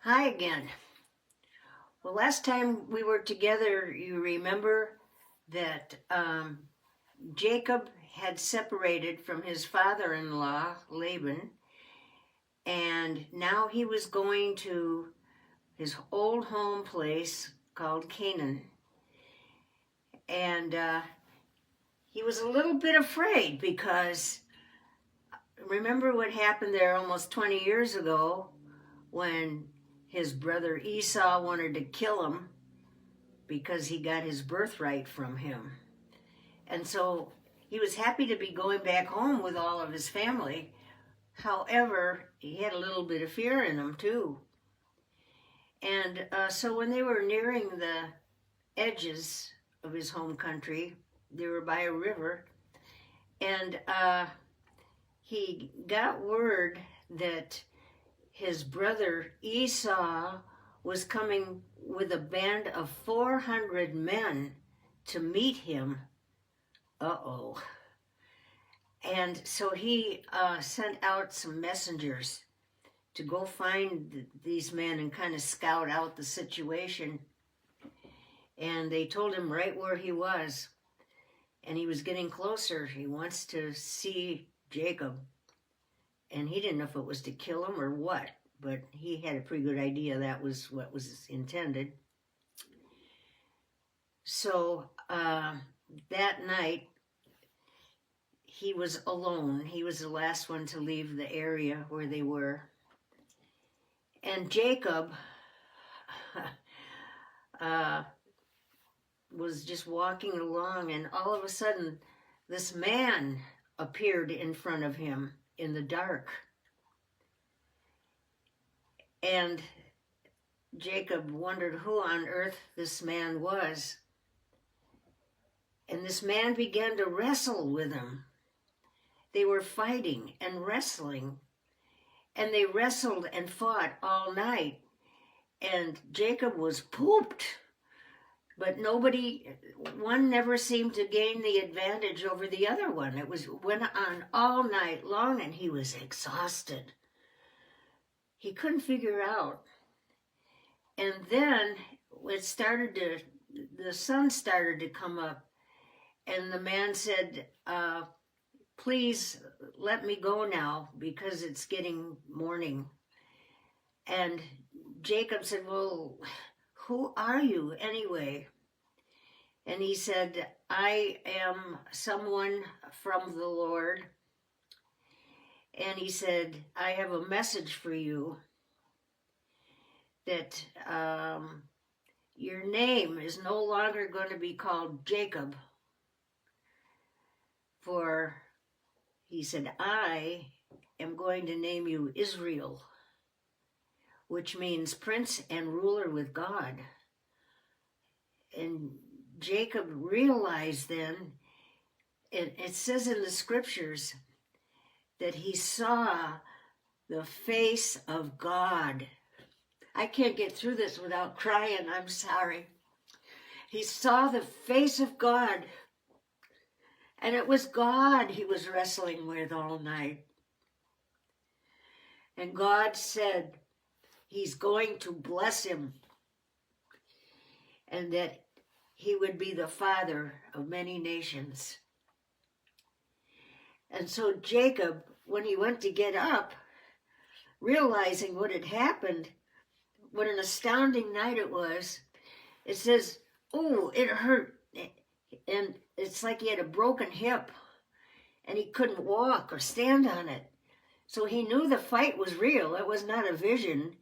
Hi again. Well, last time we were together, you remember that Jacob had separated from his father-in-law, Laban, and now he was going to his old home place called Canaan. And he was a little bit afraid because remember what happened there almost 20 years ago when his brother Esau wanted to kill him because he got his birthright from him. And so he was happy to be going back home with all of his family. However, he had a little bit of fear in him too. And so when they were nearing the edges of his home country, they were by a river, and he got word that his brother Esau was coming with a band of 400 men to meet him. Uh-oh. And so he sent out some messengers to go find these men and kind of scout out the situation. And they told him right where he was. And he was getting closer. He wants to see Jacob. And he didn't know if it was to kill him or what, but he had a pretty good idea that was what was intended. So that night, he was alone. He was the last one to leave the area where they were. And Jacob was just walking along, and all of a sudden, this man appeared in front of him in the dark. And Jacob wondered who on earth this man was. And this man began to wrestle with him. They were fighting and wrestling. And they wrestled and fought all night. And Jacob was pooped. But one never seemed to gain the advantage over the other one. Went on all night long, and he was exhausted. He couldn't figure out. And then the sun started to come up, and the man said, please let me go now because it's getting morning. And Jacob said, well, who are you anyway? And he said, I am someone from the Lord. And he said, I have a message for you that your name is no longer going to be called Jacob. For, he said, I am going to name you Israel, which means prince and ruler with God. And Jacob realized then, it says in the scriptures, that he saw the face of God. I can't get through this without crying, I'm sorry. He saw the face of God, and it was God he was wrestling with all night. And God said he's going to bless him, and that he would be the father of many nations. And so Jacob, when he went to get up, realizing what had happened, what an astounding night it was, it says, oh, it hurt. And it's like he had a broken hip, and he couldn't walk or stand on it. So he knew the fight was real. It was not a vision.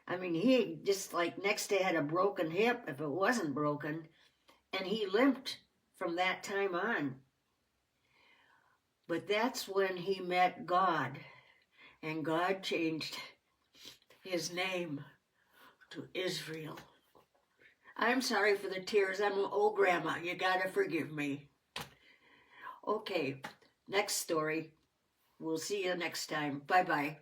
I mean, he just like next day had a broken hip, if it wasn't broken, and he limped from that time on. But that's when he met God, and God changed his name to Israel. I'm sorry for the tears. I'm an old grandma. You gotta forgive me. Okay, next story. We'll see you next time. Bye-bye.